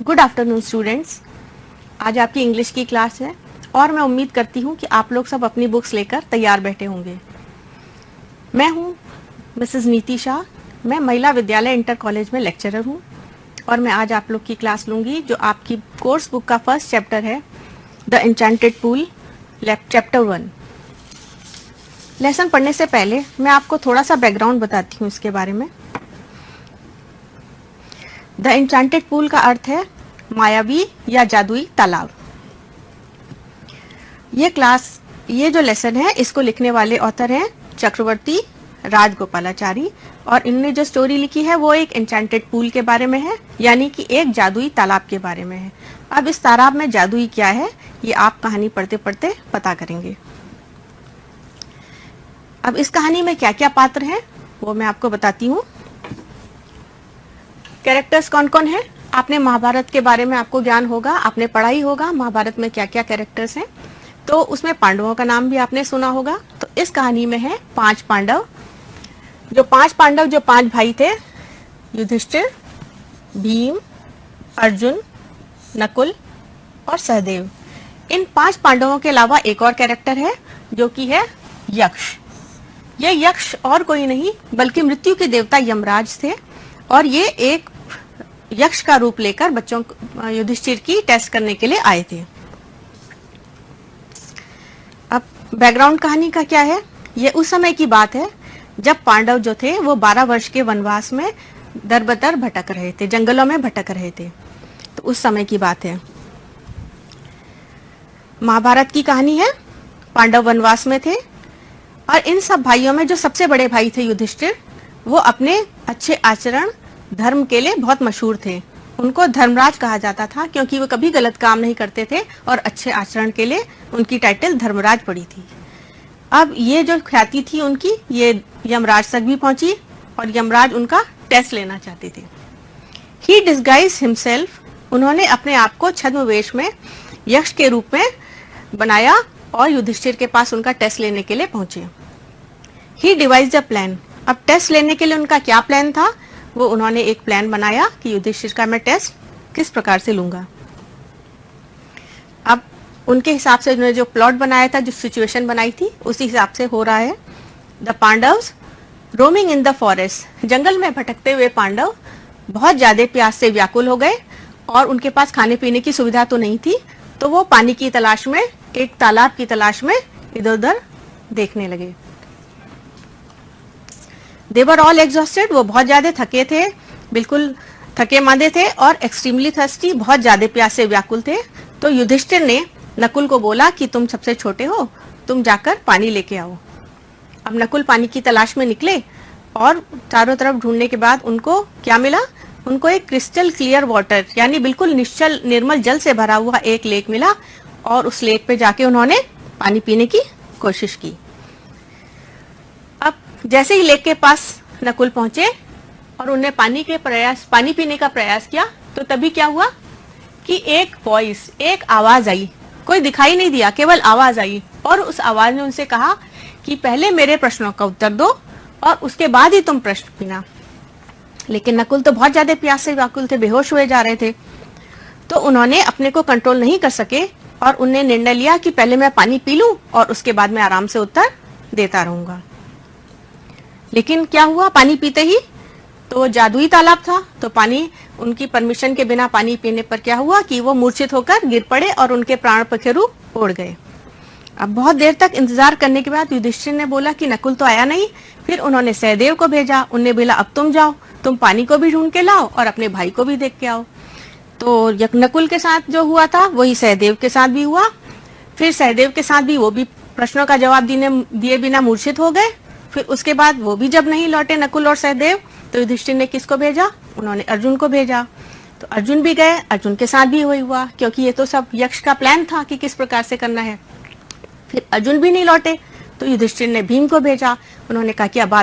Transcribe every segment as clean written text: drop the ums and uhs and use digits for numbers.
Good afternoon students. आज आपकी English की क्लास है और मैं उम्मीद करती हूँ कि आप लोग सब अपनी बुक्स लेकर तैयार बैठे होंगे। मैं हूँ मिसेस नीति शाह। मैं महिला विद्यालय इंटर कॉलेज में लेक्चरर हूँ और मैं आज आप लोग की क्लास लूँगी जो आपकी कोर्स बुक का फर्स्ट चैप्टर है, the enchanted pool, chapter 1। Lesson पढ़ने से पहले मैं आपको थोड़ा सा बैकग्राउंड बताती हूँ इसके बारे में। द एन्चेंटेड पूल का अर्थ है मायावी या जादुई तालाब। ये जो लेसन है इसको लिखने वाले ऑथर हैं चक्रवर्ती राजगोपालाचारी और इनने जो स्टोरी लिखी है वो एक एन्चेंटेड पूल के बारे में है, यानी कि एक जादुई तालाब के बारे में है। अब इस तालाब में जादुई क्या है ये आप कहानी पढ़ते पढ़ते पता करेंगे। अब इस कहानी में क्या क्या पात्र हैं वो मैं आपको बताती हूँ। कैरेक्टर्स कौन कौन है, आपने महाभारत के बारे में आपको ज्ञान होगा, आपने पढ़ा ही होगा महाभारत में क्या क्या कैरेक्टर्स हैं। तो उसमें पांडवों का नाम भी आपने सुना होगा। तो इस कहानी में है 5 पांडव। जो 5 भाई थे, युधिष्ठिर, भीम, अर्जुन, नकुल और सहदेव। इन 5 पांडवों के अलावा एक और कैरेक्टर है जो कि है यक्ष। यह यक्ष और कोई नहीं बल्कि मृत्यु के देवता यमराज थे और ये एक यक्ष का रूप लेकर बच्चों युधिष्ठिर की टेस्ट करने के लिए आए थे। अब बैकग्राउंड कहानी का क्या है, ये उस समय की बात है जब पांडव जो थे वो 12 वर्ष के वनवास में दर-बदर भटक रहे थे, जंगलों में भटक रहे थे। तो उस समय की बात है। महाभारत की कहानी है, पांडव वनवास में थे और इन सब भाइयों में जो सबसे बड़े भाई थे युधिष्ठिर, वो अपने अच्छे आचरण धर्म के लिए बहुत मशहूर थे। उनको धर्मराज कहा जाता था क्योंकि वो कभी गलत काम नहीं करते थे और अच्छे आचरण के लिए उनकी टाइटल धर्मराज पड़ी थी। अब ये जो ख्याति थी उनकी, ये यमराज तक भी पहुंची और यमराज उनका टेस्ट लेना चाहते थे। ही डिस्गाइज हिमसेल्फ, उन्होंने अपने आप को छद्मवेश में यक्ष के रूप में बनाया और युधिष्ठिर के पास उनका टेस्ट लेने के लिए पहुंचे। ही डिवाइज्ड अ प्लान, अब टेस्ट लेने के लिए उनका क्या प्लान था, वो उन्होंने एक प्लान बनाया कि युधिष्ठिर का मैं टेस्ट किस प्रकार से लूंगा। अब उनके हिसाब से उन्होंने जो प्लॉट बनाया था, जो सिचुएशन बनाई थी, उसी हिसाब से हो रहा है। The Pandavs roaming in the forest, जंगल में भटकते हुए पांडव बहुत ज्यादा प्यास से व्याकुल हो गए और उनके पास खाने पीने की सुविधा तो नहीं थी, तो वो पानी की तलाश में, एक तालाब की तलाश में इधर उधर देखने लगे। They were all exhausted, वो बहुत ज्यादा थके थे, बिल्कुल थके मांदे थे और एक्सट्रीमली थर्स्टी, बहुत ज्यादा प्यास से व्याकुल थे। तो युधिष्ठिर ने नकुल को बोला कि तुम सबसे छोटे हो, तुम जाकर पानी लेके आओ। अब नकुल पानी की तलाश में निकले और चारों तरफ ढूंढने के बाद उनको क्या मिला, उनको एक क्रिस्टल क्लियर वाटर यानी बिल्कुल निश्चल निर्मल जल से भरा हुआ एक लेक मिला और उस लेक पे जाके उन्होंने पानी पीने की कोशिश की। अब जैसे ही लेक के पास नकुल पहुंचे और उन्हें पानी पीने का प्रयास किया, तो तभी क्या हुआ कि एक वॉइस, एक आवाज आई। कोई दिखाई नहीं दिया, केवल आवाज आई और उस आवाज ने उनसे कहा कि पहले मेरे प्रश्नों का उत्तर दो और उसके बाद ही तुम प्रश्न पीना। लेकिन नकुल तो बहुत ज्यादा प्यास से व्याकुल थे, बेहोश हुए जा रहे थे, तो उन्होंने अपने को कंट्रोल नहीं कर सके और उन्हें निर्णय लिया कि पहले मैं पानी पी लूं और उसके बाद मैं आराम से उत्तर देता रहूंगा। लेकिन क्या हुआ, पानी पीते ही तो जादुई तालाब था, तो पानी उनकी परमिशन के बिना पानी पीने पर क्या हुआ कि वो मूर्छित होकर गिर पड़े और उनके प्राण पखेरु उड़ गए। अब बहुत देर तक इंतजार करने के बाद युधिष्ठिर ने बोला कि नकुल तो आया नहीं। फिर उन्होंने सहदेव को भेजा, उन्होंने बोला अब तुम जाओ, तुम पानी को भी ढूंढ के लाओ और अपने भाई को भी देख के आओ। तो नकुल के साथ जो हुआ था वही सहदेव के साथ भी हुआ। फिर सहदेव के साथ भी वो भी प्रश्नों का जवाब दिए बिना मूर्छित हो गए। फिर उसके बाद वो भी जब नहीं लौटे नकुल और सहदेव, तो युधिष्ठिर ने किसको भेजा, उन्होंने अर्जुन को भेजा। तो अर्जुन भी गए, अर्जुन के साथ भी वही हुआ क्योंकि ये तो सब यक्ष का प्लान था कि किस प्रकार से करना है। फिर अर्जुन भी नहीं लौटे तो युधिष्ठिर ने भीम को भेजा। उन्होंने कहा कि अब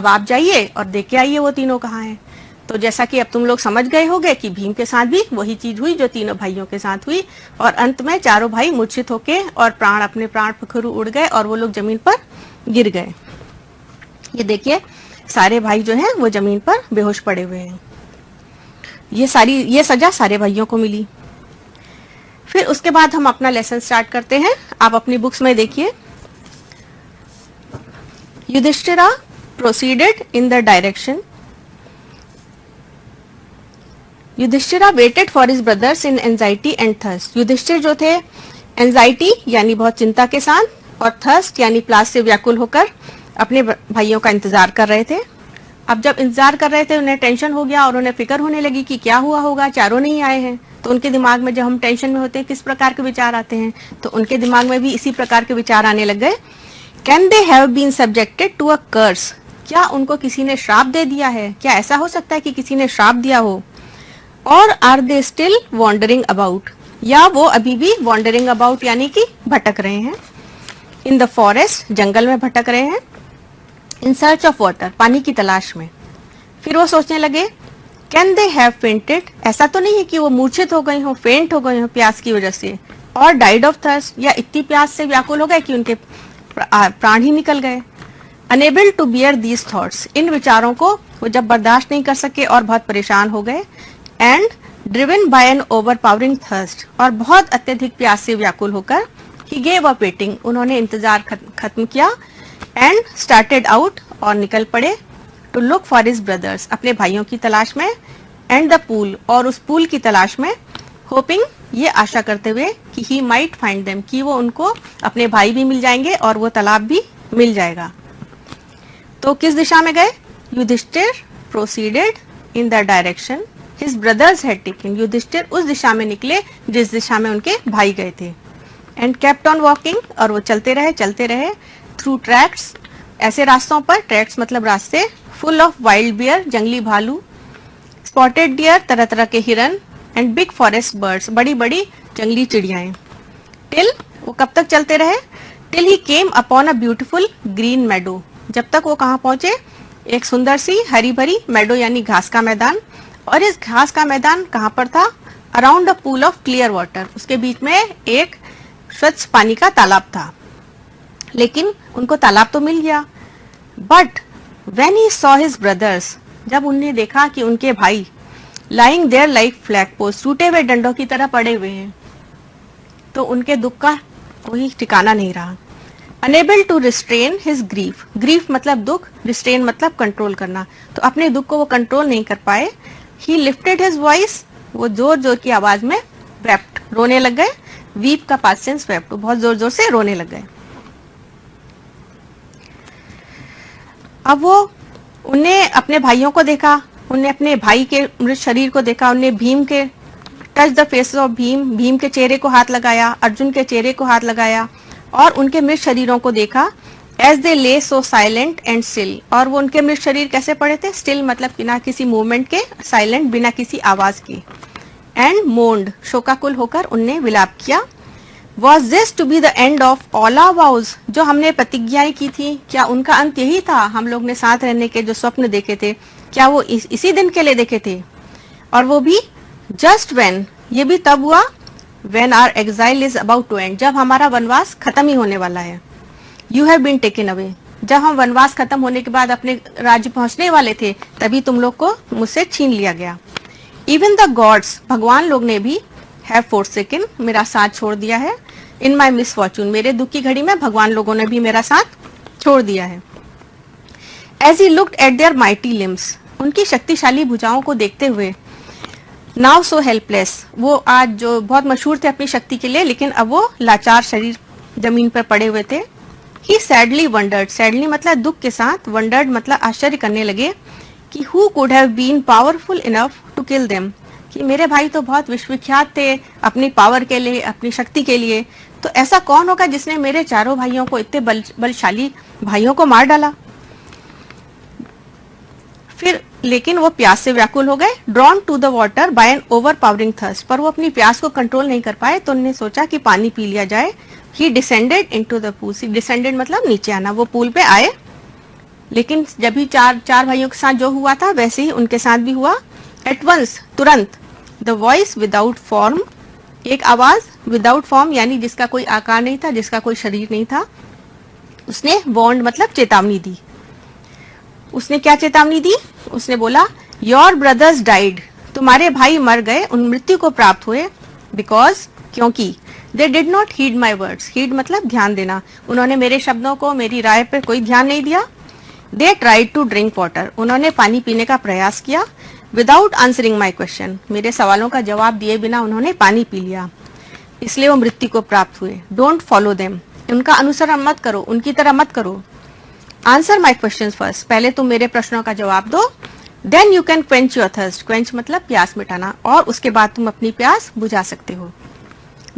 आप जाइए और देख के आइए वो तीनों कहाँ हैं। तो जैसा कि अब तुम लोग समझ गए होंगे कि भीम के साथ भी वही चीज हुई जो तीनों भाइयों के साथ हुई और अंत में चारों भाई मूर्छित होके और अपने प्राण पखेरु उड़ गए और वो लोग जमीन पर गिर गए। ये देखिए सारे भाई जो हैं वो जमीन पर बेहोश पड़े हुए हैं। ये सजा सारे भाइयों को मिली। फिर उसके बाद हम अपना लेसन स्टार्ट करते हैं। आप अपनी बुक्स में देखिए, Yudhishthira proceeded in the direction, Yudhishthira waited for his brothers in anxiety and thirst. Yudhishthir जो थे एंजाइटी यानी बहुत चिंता के साथ, और थर्स्ट यानी प्यास से व्याकुल होकर अपने भाइयों का इंतजार कर रहे थे। अब जब इंतजार कर रहे थे, उन्हें टेंशन हो गया और उन्हें फिक्र होने लगी कि क्या हुआ होगा, चारों नहीं आए हैं। तो उनके दिमाग में, जब हम टेंशन में होते हैं, किस प्रकार के विचार आते हैं, तो उनके दिमाग में भी इसी प्रकार के विचार आने लग गए। Can they have been subjected to a curse, क्या उनको किसी ने श्राप दे दिया है? क्या ऐसा हो सकता है कि किसी ने श्राप दिया हो? और are they still wondering about, या वो अभी भी वॉन्डरिंग अबाउट यानी कि भटक रहे हैं। इन द फॉरेस्ट, जंगल में भटक रहे हैं। इन सर्च ऑफ वाटर, पानी की तलाश में। फिर वो सोचने लगे, कैन दे हैव फेंटेड, ऐसा तो नहीं है कि वो मूर्छित हो गई हो, फेंट हो गई हो प्यास की वजह से, और डाइड ऑफ थर्स्ट, या इतनी प्यास से व्याकुल हो गए कि उनके प्राण ही निकल गए। Unable to bear these thoughts, इन विचारों को वो जब बर्दाश्त नहीं कर सके और बहुत परेशान हो गए। And driven by an overpowering thirst, और बहुत अत्यधिक प्यास से व्याकुल होकर ही गेव अप वेटिंग, उन्होंने इंतजार खत्म किया। एंड स्टार्टेड आउट, और निकल पड़े to look for his brothers, अपने भाइयों की तलाश में। एंड द पूल, और उस पूल की तलाश में। होपिंग, ये आशा करते हुए कि ही माइट फाइंड देम, कि वो उनको अपने भाई भी मिल जाएंगे और वो तालाब भी मिल जाएगा। तो किस दिशा में गए? Yudhishthir proceeded in the direction his brothers had taken, Yudhishthir उस दिशा में निकले जिस दिशा में उनके भाई गए थे। एंड केप्ट ऑन वॉकिंग, और वो चलते रहे थ्रू ट्रैक्स, ऐसे रास्तों पर, ट्रैक्स मतलब रास्ते, फुल ऑफ वाइल्ड बियर, जंगली भालू, स्पॉटेड डियर, तरह तरह के हिरन, एंड बिग फॉरेस्ट बर्ड्स, बड़ी बड़ी जंगली चिड़ियाएं। टिल, वो कब तक चलते रहे? Till he came upon a beautiful green meadow, जब तक वो कहाँ पहुंचे? एक सुंदर सी हरी भरी मेडो यानी घास का मैदान। और इस घास का मैदान कहाँ पर था? Around a pool of clear water, उसके बीच में एक स्वच्छ पानी का तालाब था। लेकिन उनको तालाब तो मिल गया, but when he saw his brothers, जब उन्हें देखा कि उनके भाई lying there like flag post, टूटे हुए डंडों की तरह पड़े हुए हैं, तो उनके दुख का कोई ठिकाना नहीं रहा। Unable to restrain his grief, grief मतलब दुख, रिस्ट्रेन मतलब कंट्रोल करना, तो अपने दुख को वो कंट्रोल नहीं कर पाए। ही लिफ्टेड हिज वॉइस, वो जोर जोर की आवाज में वेप्ट, रोने लग गए। वीप का पास्ट टेंस वेप्ट, बहुत जोर जोर से रोने लग गए। अब वो उन्हें अपने भाइयों को देखा, उन्हें अपने भाई के मृत शरीर को देखा, उन्हें भीम के touch the face of Bhim, Bhim के चेहरे को हाथ लगाया, अर्जुन के चेहरे को हाथ लगाया, और उनके मृत शरीरों को देखा। एज दे ले सो साइलेंट एंड स्टिल, और वो उनके मृत शरीर कैसे पड़े थे? स्टिल मतलब बिना किसी मूवमेंट के, साइलेंट बिना किसी आवाज के। एंड मोन्ड, शोकाकुल होकर उनने विलाप किया। Was this to be the end of all our vows, जो हमने प्रतिज्ञाएं की थी, क्या उनका अंत यही था? हम लोग ने साथ रहने के जो स्वप्न देखे थे, क्या वो इसी दिन के लिए देखे थे? और वो भी जस्ट व्हेन, ये भी तब हुआ, when our exile is about to end, जब हमारा वनवास खत्म ही होने वाला है। You have been taken away, जब हम वनवास खत्म होने के बाद अपने राज्य पहुंचने वाले थे, तभी तुम लोग को मुझसे छीन लिया गया। इवन द गॉड्स, भगवान लोग ने भी, हैव फोरसेकन, मेरा साथ छोड़ दिया है। इन माई मिसफॉर्चून, मेरे दुख की घड़ी में भगवान लोगों ने भी मेरा साथ छोड़ दिया है। As he looked at their mighty limbs, उनकी शक्तिशाली भुजाओं को देखते हुए, नाउ सो हेल्पलेस, वो आज जो बहुत मशहूर थे अपनी शक्ति के लिए, लेकिन अब वो लाचार शरीर जमीन पर पड़े हुए थे। ही सैडली वंडर्ड, सैडली मतलब दुख के साथ, वंडर्ड मतलब आश्चर्य करने लगे कि who could have been powerful enough to kill them, कि मेरे भाई तो बहुत विश्वविख्यात थे अपनी पावर के लिए, अपनी शक्ति के लिए, तो ऐसा कौन होगा जिसने मेरे चारों भाइयों को, इतने बलशाली भाइयों को मार डाला? फिर लेकिन वो प्यास से व्याकुल हो गए। Drawn to the water by an overpowering thirst, पर वो अपनी प्यास को कंट्रोल नहीं कर पाए, तो उन्होंने सोचा कि पानी पी लिया जाए। He descended into the pool, descended मतलब नीचे आना, वो पूल पे आए। लेकिन जब भी चार भाइयों के साथ जो हुआ था, वैसे ही उनके साथ भी हुआ। एट वंस, तुरंत, द वॉइस विदाउट फॉर्म, एक आवाज विदाउट फॉर्म यानी जिसका कोई आकार नहीं था, जिसका कोई शरीर नहीं था, उसने वार्न्ड मतलब चेतावनी दी। उसने क्या चेतावनी दी? उसने बोला, योर ब्रदर्स डाइड, तुम्हारे भाई मर गए, उन मृत्यु को प्राप्त हुए, बिकॉज क्योंकि they did not heed my words, heed मतलब ध्यान देना, उन्होंने मेरे शब्दों को, मेरी राय पर कोई ध्यान नहीं दिया। They tried to drink water, उन्होंने पानी पीने का प्रयास किया। विदाउट आंसरिंग माई क्वेश्चन, मेरे सवालों का जवाब दिए बिना उन्होंने पानी पी लिया, इसलिए वो मृत्यु को प्राप्त हुए। डोंट फॉलो देम, उनका अनुसरण मत करो, उनकी तरह मत करो। आंसर माई क्वेश्चन फर्स्ट, पहले तुम मेरे प्रश्नों का जवाब दो। Then you can quench your thirst, quench मतलब प्यास मिटाना, और उसके बाद तुम अपनी प्यास बुझा सकते हो।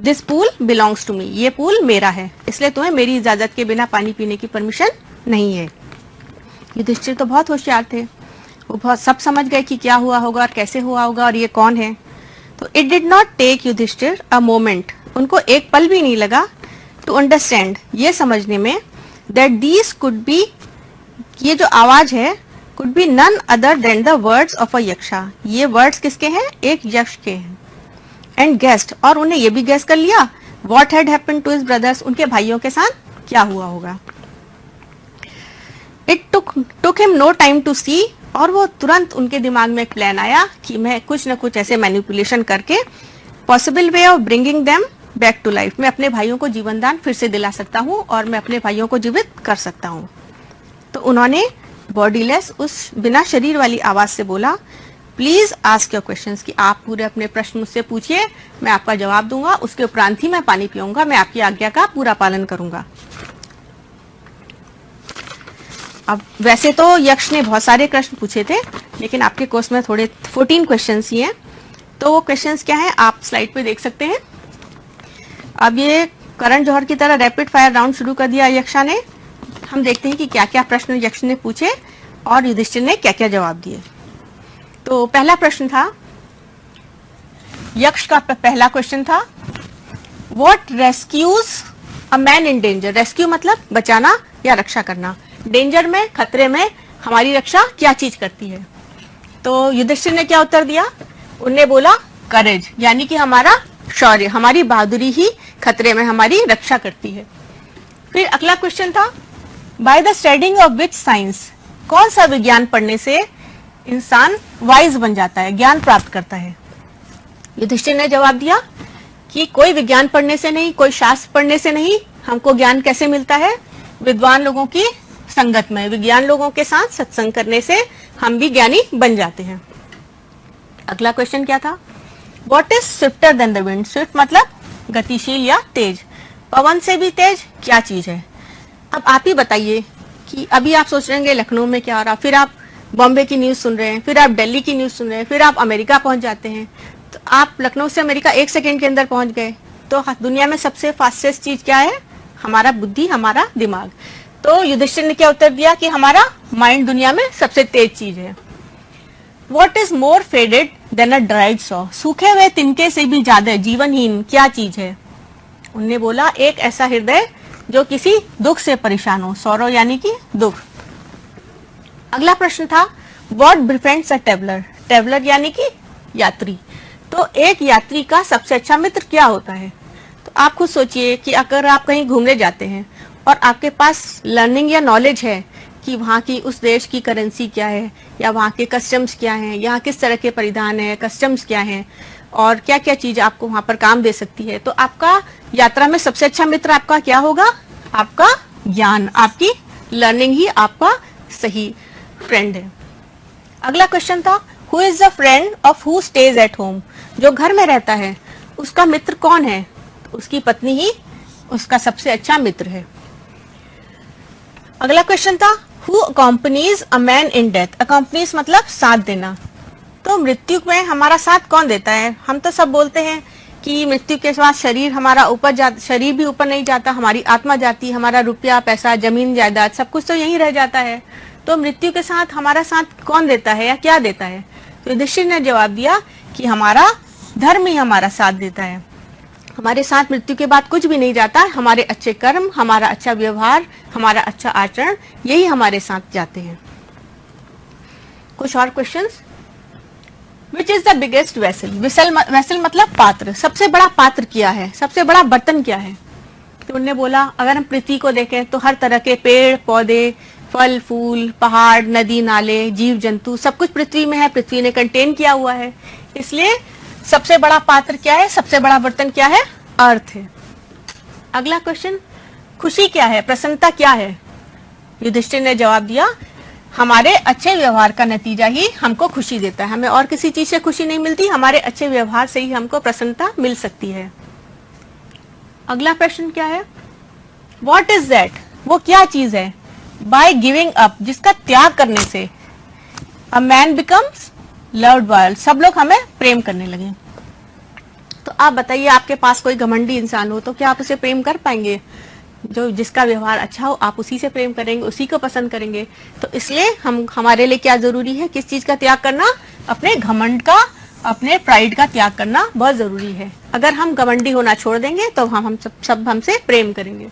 This pool belongs to me, ये पूल मेरा है, इसलिए तुम्हें मेरी इजाजत के बिना पानी पीने की परमिशन नहीं है। युधिष्ठिर तो बहुत होशियार थे, वो बहुत सब समझ गए कि क्या हुआ होगा और कैसे हुआ होगा और ये कौन है। तो it did not take Yudhishthir a moment, उनको एक पल भी नहीं लगा, टू अंडरस्टैंड, ये समझने में, दैट दीज कुड बी, ये जो आवाज है, could be none other than the words of a yaksha, ये वर्ड्स किसके हैं, एक यक्ष के हैं। एंड गेस्ट, और उन्हें ये भी गेस कर लिया, what had happened to his brothers, उनके भाइयों के साथ क्या हुआ होगा। It took him no time to see, और वो तुरंत उनके दिमाग में एक प्लान आया कि मैं कुछ न कुछ ऐसे मैनिपुलेशन करके possible way of bringing them back to life, मैं अपने भाइयों को जीवन दान फिर से दिला सकता हूँ और मैं अपने भाइयों को जीवित कर सकता हूँ। तो उन्होंने बॉडीलेस, उस बिना शरीर वाली आवाज से बोला, प्लीज आस्क योर क्वेश्चंस, कि आप पूरे अपने प्रश्न मुझसे पूछिए, मैं आपका जवाब दूंगा, उसके उपरांत ही मैं पानी पीऊंगा, मैं आपकी आज्ञा का पूरा पालन करूंगा। अब वैसे तो यक्ष ने बहुत सारे प्रश्न पूछे थे, लेकिन आपके कोर्स में थोड़े 14 क्वेश्चंस ही हैं। तो वो क्वेश्चंस क्या हैं आप स्लाइड पे देख सकते हैं। अब ये करण जौहर की तरह रैपिड फायर राउंड शुरू कर दिया यक्षा ने। हम देखते हैं कि क्या क्या प्रश्न यक्ष ने पूछे और युधिष्ठिर ने क्या क्या जवाब दिए। तो पहला प्रश्न था, यक्ष का पहला क्वेश्चन था, what rescues a man in danger, rescue मतलब बचाना या रक्षा करना, डेंजर में, खतरे में हमारी रक्षा क्या चीज करती है। तो युधिष्ठिर ने क्या उत्तर दिया, उन्होंने बोला करेज, यानी कि हमारा शौर्य, हमारी बहादुरी ही खतरे में हमारी रक्षा करती है। फिर अगला क्वेश्चन था, by the studying of which science, कौन सा विज्ञान पढ़ने से इंसान वाइज बन जाता है, ज्ञान प्राप्त करता है। युधिष्ठिर ने जवाब दिया कि कोई विज्ञान पढ़ने से नहीं, कोई शास्त्र पढ़ने से नहीं, हमको ज्ञान कैसे मिलता है, विद्वान लोगों की संगत में, विज्ञान लोगों के साथ सत्संग करने से हम भी ज्ञानी बन जाते हैं। अगला क्वेश्चन क्या था, what is swifter than the wind, Swift मतलब गतिशील या तेज, पवन से भी तेज क्या चीज है। अब आप ही बताइए कि अभी आप सोच रहे हैं लखनऊ में क्या हो रहा, फिर आप बॉम्बे की न्यूज सुन रहे हैं, फिर आप दिल्ली की न्यूज सुन रहे हैं, फिर आप अमेरिका पहुंच जाते हैं, तो आप लखनऊ से अमेरिका 1 सेकेंड के अंदर पहुंच गए। तो दुनिया में सबसे फास्टेस्ट चीज क्या है, हमारा बुद्धि, हमारा दिमाग। तो युधिष्ठिर ने क्या उत्तर दिया कि हमारा माइंड दुनिया में सबसे तेज चीज है। What is more faded than a dried straw, सूखे हुए तिनके से भी ज्यादा जीवनहीन क्या चीज है। उन्होंने बोला एक ऐसा हृदय जो किसी दुख से परेशान हो, सौरो यानी कि दुख। अगला प्रश्न था, What befriends a traveler, traveller यानी कि यात्री। तो एक यात्री का सबसे अच्छा मित्र क्या होता है। तो आप खुद सोचिए कि अगर आप कहीं घूमने जाते हैं और आपके पास लर्निंग या नॉलेज है कि वहाँ की उस देश की करेंसी क्या है, या वहाँ के कस्टम्स क्या हैं, यहाँ किस तरह के परिधान है, कस्टम्स क्या हैं, और क्या क्या चीज आपको वहाँ पर काम दे सकती है, तो आपका यात्रा में सबसे अच्छा मित्र आपका क्या होगा, आपका ज्ञान, आपकी लर्निंग ही आपका सही फ्रेंड है। अगला क्वेश्चन था, who is the friend of who stays at home, जो घर में रहता है उसका मित्र कौन है। तो उसकी पत्नी ही उसका सबसे अच्छा मित्र है। अगला क्वेश्चन था, who accompanies a man in death, accompanies मतलब साथ देना। तो मृत्यु में हमारा साथ कौन देता है। हम तो सब बोलते हैं कि मृत्यु के बाद शरीर हमारा ऊपर जाता, शरीर भी ऊपर नहीं जाता, हमारी आत्मा जाती, हमारा रुपया पैसा जमीन जायदाद सब कुछ तो यहीं रह जाता है। तो मृत्यु के साथ हमारा साथ कौन देता है या क्या देता है। तो युधिष्ठिर ने जवाब दिया कि हमारा धर्म ही हमारा साथ देता है, हमारे साथ मृत्यु के बाद कुछ भी नहीं जाता, हमारे अच्छे कर्म, हमारा अच्छा व्यवहार, हमारा अच्छा आचरण, यही हमारे साथ जाते हैं। कुछ और questions, which is the biggest vessel, vessel मतलब पात्र, सबसे बड़ा पात्र क्या है, सबसे बड़ा बर्तन क्या है। तो उन्होंने बोला अगर हम पृथ्वी को देखें तो हर तरह के पेड़ पौधे, फल फूल, पहाड़, नदी नाले, जीव जंतु सब कुछ पृथ्वी में है, पृथ्वी ने कंटेन किया हुआ है। इसलिए सबसे बड़ा पात्र क्या है, सबसे बड़ा बर्तन क्या है, अर्थ है। अगला क्वेश्चन, खुशी क्या है, प्रसन्नता क्या है? युधिष्ठिर ने जवाब दिया, हमारे अच्छे व्यवहार का नतीजा ही हमको खुशी देता है, हमें और किसी चीज से खुशी नहीं मिलती, हमारे अच्छे व्यवहार से ही हमको प्रसन्नता मिल सकती है। अगला प्रश्न क्या है, व्हाट इज दैट, वो क्या चीज है? बाय गिविंग अप, जिसका त्याग करने से a man becomes loved by, सब लोग हमें प्रेम करने लगे। तो आप बताइए, आपके पास कोई घमंडी इंसान हो तो क्या आप उसे प्रेम कर पाएंगे? जो जिसका व्यवहार अच्छा हो आप उसी से प्रेम करेंगे, उसी को पसंद करेंगे। तो इसलिए हमारे लिए क्या जरूरी है, किस चीज का त्याग करना? अपने घमंड का, अपने प्राइड का त्याग करना बहुत जरूरी है। अगर हम घमंडी होना छोड़ देंगे तो हम सब हमसे प्रेम करेंगे।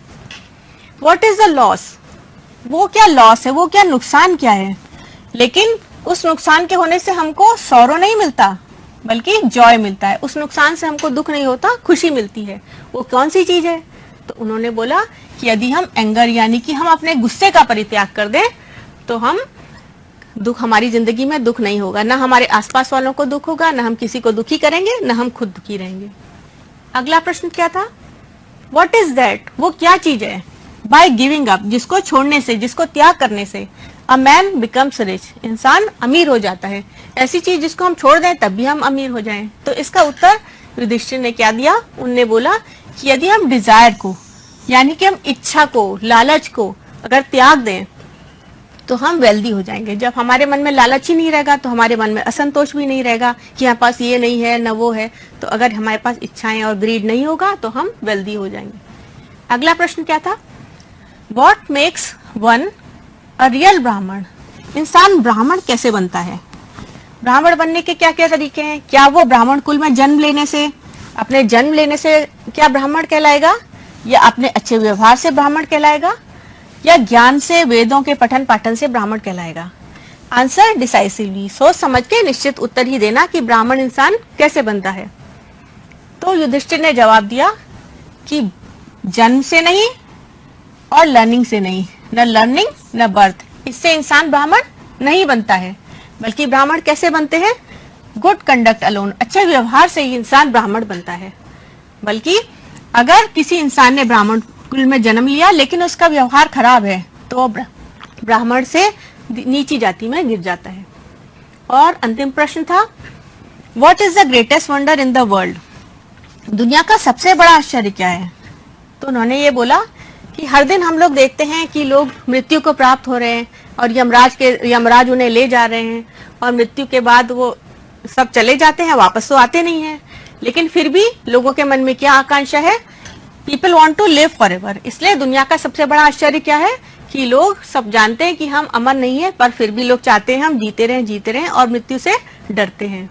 व्हाट इज द लॉस, वो क्या लॉस है, वो क्या नुकसान क्या है? लेकिन उस नुकसान के होने से हमको सौरो नहीं मिलता बल्कि जॉय मिलता है। उस नुकसान से हमको दुख नहीं होता, खुशी मिलती है। वो कौन सी चीज है? तो उन्होंने बोला कि यदि हम एंगर यानी कि हम अपने गुस्से का परित्याग कर दें तो हम दुख, हमारी जिंदगी में दुख नहीं होगा, ना हमारे आसपास वालों को दुख होगा, ना हम किसी को दुखी करेंगे, ना हम खुद दुखी रहेंगे। अगला प्रश्न क्या था, व्हाट इज दैट, वो क्या चीज है? बाय गिविंग अप, जिसको छोड़ने से, जिसको त्याग करने से अ मैन बिकम्स रिच, इंसान अमीर हो जाता है। ऐसी चीज जिसको हम छोड़ दें तब भी हम अमीर हो जाएं। तो इसका उत्तर युधिष्ठिर ने क्या दिया, उनने बोला कि यदि हम डिजायर को यानी कि हम इच्छा को, लालच को अगर त्याग दें तो हम वेल्दी हो जाएंगे। जब हमारे मन में लालच ही नहीं रहेगा तो हमारे मन में असंतोष भी नहीं रहेगा कि हमारे पास ये नहीं है न वो है। तो अगर हमारे पास इच्छाएं और ग्रीड नहीं होगा तो हम वेल्दी हो जाएंगे। अगला प्रश्न क्या था, what makes one a real ब्राह्मण, इंसान ब्राह्मण कैसे बनता है? ब्राह्मण बनने के क्या क्या तरीके हैं? क्या वो ब्राह्मण कुल में जन्म लेने से, अपने जन्म लेने से क्या ब्राह्मण कहलाएगा, या अपने अच्छे व्यवहार से ब्राह्मण कहलाएगा, या ज्ञान से, वेदों के पठन पाठन से ब्राह्मण कहलाएगा? आंसर डिसाइसिवली, सोच समझ के निश्चित उत्तर ही देना कि ब्राह्मण इंसान कैसे बनता है। तो युधिष्ठिर ने जवाब दिया कि जन्म से नहीं और लर्निंग से नहीं, न लर्निंग न बर्थ, इससे इंसान ब्राह्मण नहीं बनता है। बल्कि ब्राह्मण कैसे बनते हैं, गुड कंडक्ट अलोन, अच्छे व्यवहार से ही इंसान ब्राह्मण बनता है। बल्कि अगर किसी इंसान ने ब्राह्मण कुल में जन्म लिया लेकिन उसका व्यवहार खराब है तो ब्राह्मण से नीची जाति में गिर जाता है। और अंतिम प्रश्न था, what is the greatest wonder in the world, दुनिया का सबसे बड़ा आश्चर्य क्या है? तो उन्होंने ये बोला कि हर दिन हम लोग देखते हैं कि लोग मृत्यु को प्राप्त हो रहे हैं और यमराज उन्हें ले जा रहे हैं और मृत्यु के बाद वो सब चले जाते हैं, वापस तो आते नहीं हैं। लेकिन फिर भी लोगों के मन में क्या आकांक्षा है, people want to live forever. इसलिए दुनिया का सबसे बड़ा आश्चर्य क्या है कि लोग सब जानते हैं कि हम अमर नहीं है, पर फिर भी लोग चाहते हैं हम जीते रहें और मृत्यु से डरते हैं।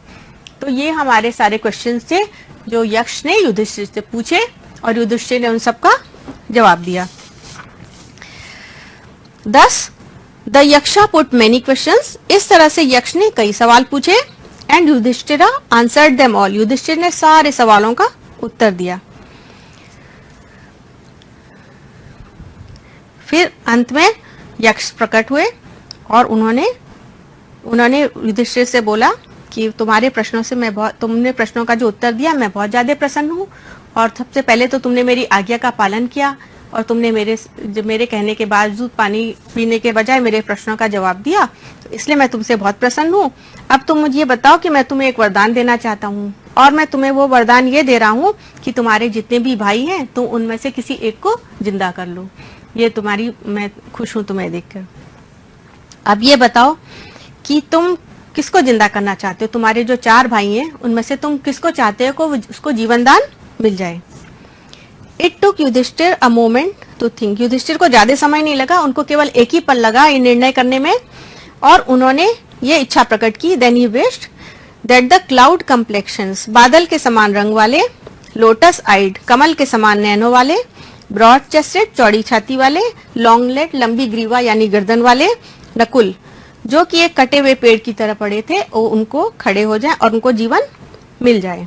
तो ये हमारे सारे क्वेश्चन थे जो यक्ष ने युधिष्ठिर से पूछे और युधिष्ठिर ने उन सबका जवाब दिया। 10 the yaksha put many questions, इस तरह से यक्ष ने कई सवाल पूछे and Yudhishthira answered them all, Yudhishthir ने सारे सवालों का उत्तर दिया। फिर अंत में यक्ष प्रकट हुए और उन्होंने युधिष्ठिर से बोला कि तुम्हारे प्रश्नों से तुमने प्रश्नों का जो उत्तर दिया मैं बहुत ज्यादा प्रसन्न हूँ, और सबसे पहले तो तुमने मेरी आज्ञा का पालन किया और तुमने मेरे कहने के बावजूद पानी पीने के बजाय मेरे प्रश्नों का जवाब दिया, तो इसलिए मैं तुमसे बहुत प्रसन्न हूँ। अब तुम मुझे बताओ कि मैं तुम्हें एक वरदान देना चाहता हूँ, और मैं तुम्हें वो वरदान ये दे रहा हूँ कि तुम्हारे जितने भी भाई हैं तुम उनमें से किसी एक को जिंदा कर लो। ये मैं खुश हूँ तुम्हें देखकर। अब ये बताओ कि तुम किसको जिंदा करना चाहते हो, तुम्हारे जो 4 भाई हैं उनमें से तुम किसको चाहते हो को उसको जीवन दान मिल जाए। It took Yudhishthir a moment to think, Yudhishthir को ज्यादा समय नहीं लगा, उनको केवल एक ही पल लगा ये निर्णय करने में, और उन्होंने ये इच्छा प्रकट की। Then he wished that the cloud complexions, बादल के समान रंग वाले, लोटस आइड, कमल के समान नैनों वाले, ब्रॉड चेस्टेड, चौड़ी छाती वाले, लॉन्ग लेग, लंबी ग्रीवा यानी गर्दन वाले नकुल, जो कि एक कटे हुए पेड़ की तरह पड़े थे, वो उनको खड़े हो जाए और उनको जीवन मिल जाए।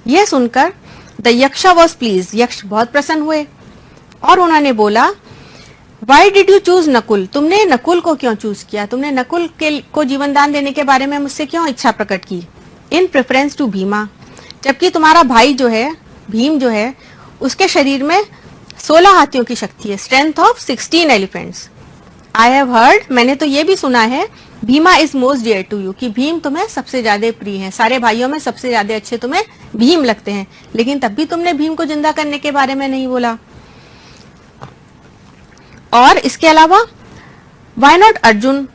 यह सुनकर द यक्षा वॉज प्लीज, यक्ष बहुत प्रसन्न हुए और उन्होंने बोला, why did you choose Nakul, तुमने नकुल को क्यों चूज किया, तुमने नकुल को जीवन दान देने के बारे में मुझसे क्यों इच्छा प्रकट की। इन प्रेफरेंस टू भीमा, जबकि तुम्हारा भाई जो है भीम जो है उसके शरीर में 16 हाथियों की शक्ति है, strength of 16 elephants. I have heard, मैंने तो ये भी सुना है, Bhima is most dear to you, कि भीम तुम्हें सबसे ज्यादा प्रिय है, सारे भाइयों में सबसे ज्यादा अच्छे तुम्हें भीम लगते हैं, लेकिन तब भी तुमने भीम को जिंदा करने के बारे में नहीं बोला। और इसके अलावा वाई नॉट अर्जुन,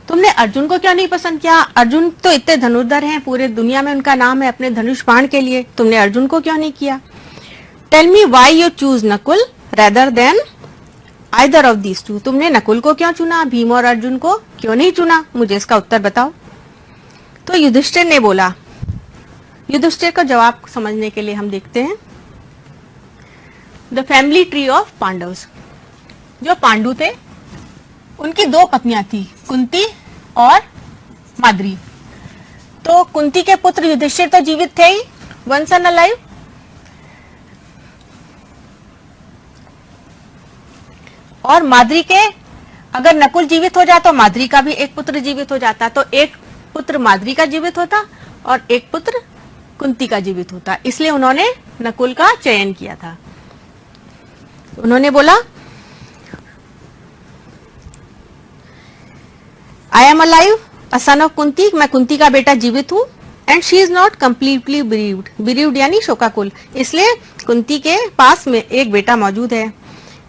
तुमने अर्जुन को क्यों नहीं पसंद किया? अर्जुन तो इतने धनुर्धर हैं, पूरे दुनिया में उनका नाम है अपने धनुष बाण के लिए, तुमने अर्जुन को क्यों नहीं किया? Tell me why you choose Nakul rather than either of these two, तुमने नकुल को क्यों चुना, भीम और अर्जुन को क्यों नहीं चुना? मुझे इसका उत्तर बताओ। तो युधिष्ठिर ने बोला, युधिष्ठिर का जवाब समझने के लिए हम देखते हैं the family tree of Pandavas. जो पांडु थे उनकी 2 पत्नियां थी, कुंती और माद्री। तो कुंती के पुत्र युधिष्ठिर तो जीवित थे ही, वन सन अलाइव, और माद्री के अगर नकुल जीवित हो जाता तो माद्री का भी एक पुत्र जीवित हो जाता, तो एक पुत्र माद्री का जीवित होता और एक पुत्र कुंती का जीवित होता, इसलिए उन्होंने नकुल का चयन किया था। उन्होंने बोला I am alive a son of Kunti, मैं कुंती का बेटा जीवित हूं, and she is not completely bereaved, bereaved यानी शोकाकुल, इसलिए कुंती के पास में एक बेटा मौजूद है।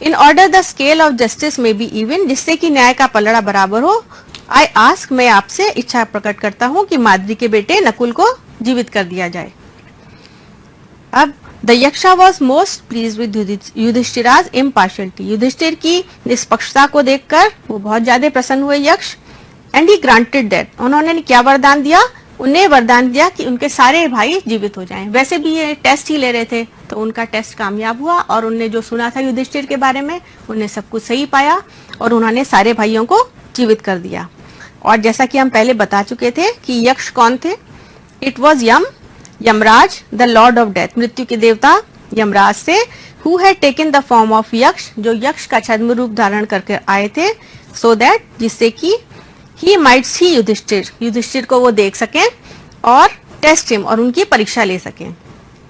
In order the scale of justice में बी इवन, जिससे कि न्याय का पलड़ा बराबर हो, आई आस्क, मैं आपसे इच्छा प्रकट करता हूं कि माद्री के बेटे नकुल को जीवित कर दिया जाए। अब the Yaksha was most pleased with Yudhishthira's impartiality, Yudhishthir की निष्पक्षता को देखकर वो बहुत ज्यादा प्रसन्न हुए यक्ष, एंड ही ग्रांटेड दैट, उन्होंने क्या वरदान दिया, उन्हें वरदान दिया कि उनके सारे भाई जीवित हो जाएं। वैसे भी ये टेस्ट ही ले रहे थे, तो उनका टेस्ट कामयाब हुआ और उनने जो सुना था युधिष्ठिर के बारे में उन्हें सब कुछ सही पाया और उन्होंने सारे भाइयों को जीवित कर दिया। और जैसा कि हम पहले बता चुके थे कि यक्ष कौन थे, it was Yamraj the Lord of death, मृत्यु के देवता यमराज से, who had taken the form of यक्ष, जो यक्ष का छद्म रूप धारण करके आए थे, सो दैट, जिससे कि he might see Yudhishthir, Yudhishthir को वो देख सकें और टेस्ट हिम, और उनकी परीक्षा ले सकें।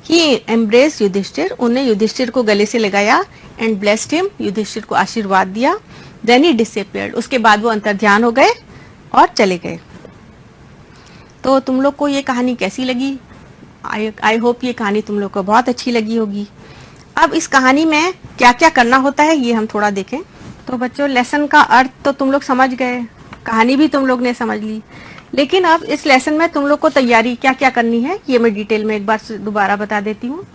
ही एम्ब्रेस युधिष्ठिर, उन्हें युधिष्ठिर को गले से लगाया, एंड ब्लेस्ड हिम, युधिष्ठिर को आशीर्वाद दिया, देन ही डिसअपियर्ड, उसके बाद वो अंतर्ध्यान हो गए और चले गए। तो तुम लोग को ये कहानी कैसी लगी? आई होप ये कहानी तुम लोग को बहुत अच्छी लगी होगी। अब इस कहानी में क्या क्या करना होता है ये हम थोड़ा देखें। तो बच्चों, लेसन का अर्थ तो तुम लोग समझ गए, कहानी भी तुम लोग ने समझ ली, लेकिन अब इस लेसन में तुम लोग को तैयारी क्या क्या करनी है ये मैं डिटेल में एक बार दोबारा बता देती हूँ।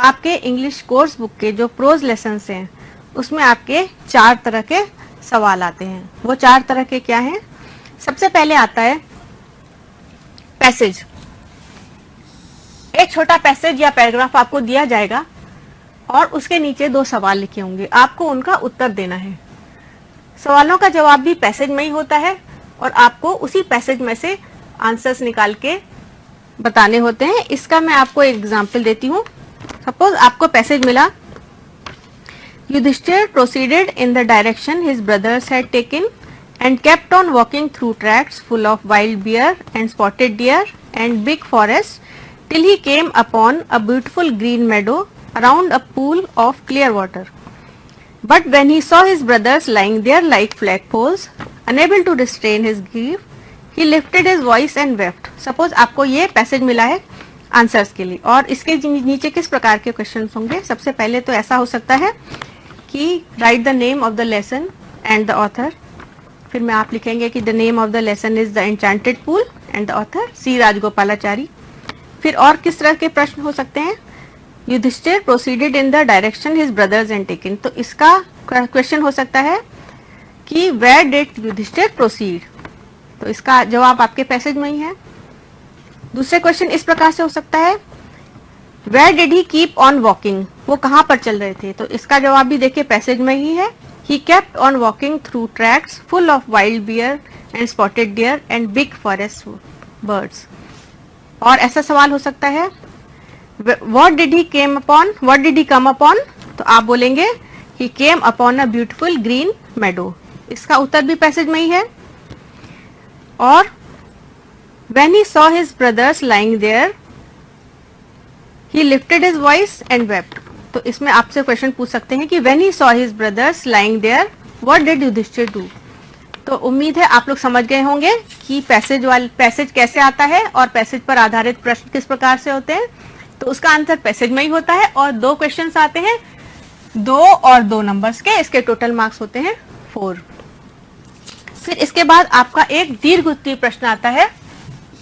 आपके इंग्लिश कोर्स बुक के जो प्रोज लेसन हैं उसमें आपके 4 तरह के सवाल आते हैं। वो 4 तरह के क्या हैं? सबसे पहले आता है पैसेज। एक छोटा पैसेज या पैराग्राफ आपको दिया जाएगा और उसके नीचे 2 सवाल लिखे होंगे, आपको उनका उत्तर देना है। सवालों का जवाब भी पैसेज में ही होता है और आपको उसी पैसेज में से आंसर्स निकाल के बताने होते हैं। इसका मैं आपको एक एग्जांपल देती हूँ। सपोज आपको पैसेज मिला, Yudhishthir proceeded in the direction his brothers had taken and kept on walking through tracts full of wild bear and spotted deer and big forests till he came upon a beautiful green meadow around a pool of clear water. But when he saw his brothers lying there like flagpoles, unable to restrain his grief, he lifted his voice and wept. Suppose आपको ये passage मिला है answers के लिए और इसके नीचे किस प्रकार के क्वेश्चन होंगे? सबसे पहले तो ऐसा हो सकता है कि write the name of the lesson and the author. फिर में आप लिखेंगे कि the name of the lesson is the enchanted pool and the author C Rajagopalachari. फिर और किस तरह के प्रश्न हो सकते हैं? Yudhishthir proceeded in the direction his brothers and taken, तो इसका क्वेश्चन हो सकता है कि वेयर डिड युधिष्ठिर प्रोसीड, तो इसका जवाब आपके पैसेज में ही है। दूसरे क्वेश्चन इस प्रकार से हो सकता है, where did he keep on walking, वो कहाँ पर चल रहे थे, तो इसका जवाब भी देखिए पैसेज में ही है। He kept on walking through tracts full of wild bear and spotted deer and big forest birds. और ऐसा सवाल हो सकता है, What did he come upon? तो आप बोलेंगे He came upon a beautiful green meadow. इसका उत्तर भी पैसेज में ही है। और When he saw his brothers lying there, he lifted his voice and wept. तो इसमें आपसे क्वेश्चन पूछ सकते हैं कि when he saw his brothers lying there, what did Yudhishthir do? तो उम्मीद है आप लोग समझ गए होंगे कि पैसेज कैसे आता है और पैसेज पर आधारित प्रश्न किस प्रकार से होते हैं। तो उसका आंसर पैसेज में ही होता है और 2 क्वेश्चंस आते हैं, 2 और 2 नंबर्स के। इसके टोटल मार्क्स होते हैं 4। फिर इसके बाद आपका एक दीर्घ उत्तरीय प्रश्न आता है,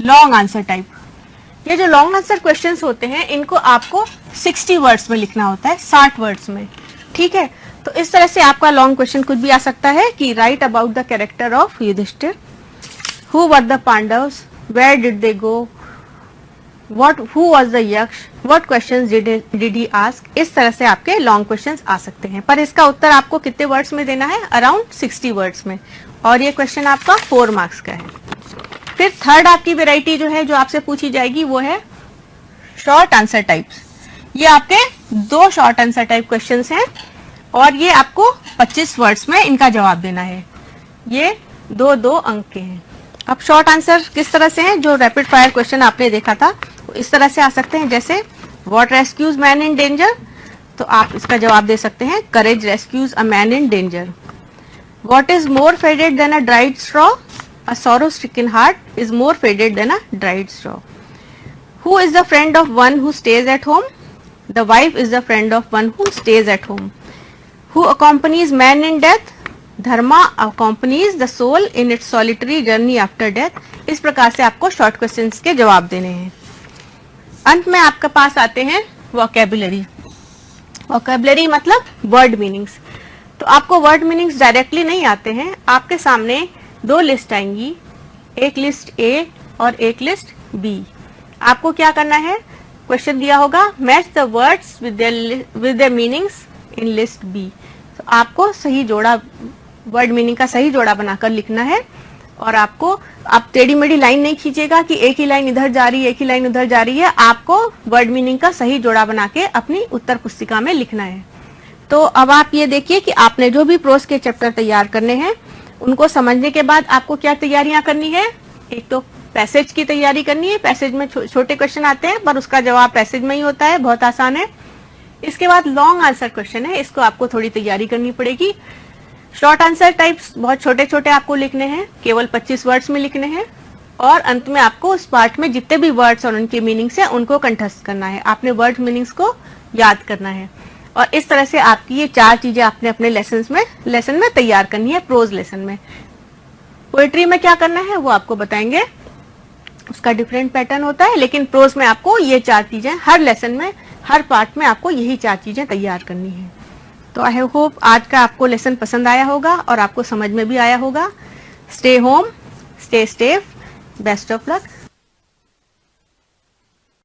लॉन्ग आंसर टाइप। ये जो लॉन्ग आंसर क्वेश्चंस होते हैं इनको आपको 60 वर्ड्स में लिखना होता है, 60 वर्ड्स में, ठीक है। तो इस तरह से आपका लॉन्ग क्वेश्चन कुछ भी आ सकता है कि write about the character of Yudhishthir, who were the Pandavas, where did they go, who was the Yaksha, what questions did he ask. इस तरह से आपके लॉन्ग क्वेश्चंस आ सकते हैं, पर इसका उत्तर आपको कितने वर्ड्स में देना है, अराउंड 60 वर्ड्स में, और ये क्वेश्चन आपका 4 मार्क्स का है। फिर थर्ड आपकी वेराइटी जो है जो आपसे पूछी जाएगी वो है शॉर्ट आंसर टाइप्स। ये आपके 2 शॉर्ट आंसर टाइप क्वेश्चंस हैं और ये आपको 25 वर्ड्स में इनका जवाब देना है। ये 2-2 अंक के हैं। अब शॉर्ट आंसर किस तरह से हैं, जो रैपिड फायर क्वेश्चन आपने देखा था इस तरह से आ सकते हैं, जैसे what rescues man in danger, तो आप इसका जवाब दे सकते हैं courage rescues a man in danger. What is more faded than a dried straw, a sorrow stricken heart is more faded than a dried straw. Who is the friend of one who stays at home? The wife is the friend of one who stays at home. Who accompanies man in death? Dharma accompanies the soul in its solitary journey after death. इस प्रकार से आपको short questions के जवाब देने हैं। अंत में आपके पास आते हैं वोकैबुलरी। वोकैबुलरी मतलब वर्ड मीनिंग्स। तो आपको वर्ड मीनिंग्स डायरेक्टली नहीं आते हैं, आपके सामने 2 लिस्ट आएंगी, एक लिस्ट ए और एक लिस्ट बी। आपको क्या करना है, क्वेश्चन दिया होगा match the words with their meanings in list B. तो आपको सही जोड़ा, वर्ड मीनिंग का सही जोड़ा बनाकर लिखना है और आपको, आप टेढ़ी मेढ़ी लाइन नहीं खींचेगा कि एक ही लाइन इधर जा रही है एक ही लाइन उधर जा रही है। आपको वर्ड मीनिंग का सही जोड़ा बना के अपनी उत्तर पुस्तिका में लिखना है। तो अब आप ये देखिए कि आपने जो भी प्रोज के चैप्टर तैयार करने हैं उनको समझने के बाद आपको क्या तैयारियां करनी है। एक तो पैसेज की तैयारी करनी है, पैसेज में छोटे क्वेश्चन आते हैं पर उसका जवाब पैसेज में ही होता है, बहुत आसान है। इसके बाद लॉन्ग आंसर क्वेश्चन है, इसको आपको थोड़ी तैयारी करनी पड़ेगी। शॉर्ट आंसर टाइप्स बहुत छोटे छोटे आपको लिखने हैं, केवल 25 वर्ड्स में लिखने हैं और अंत में आपको उस पार्ट में जितने भी वर्ड्स और उनके मीनिंग्स हैं उनको कंठस्थ करना है। आपने वर्ड मीनिंग्स को याद करना है और इस तरह से आपकी ये 4 चीजें आपने अपने लेसन में तैयार करनी है। प्रोज लेसन में, पोएट्री में क्या करना है वो आपको बताएंगे, उसका डिफरेंट पैटर्न होता है, लेकिन प्रोज में आपको ये 4 चीजें हर लेसन में, हर पार्ट में आपको यही 4 चीजें तैयार करनी है। तो आई होप आज का आपको लेसन पसंद आया होगा और आपको समझ में भी आया होगा। Stay home, stay safe, best of luck.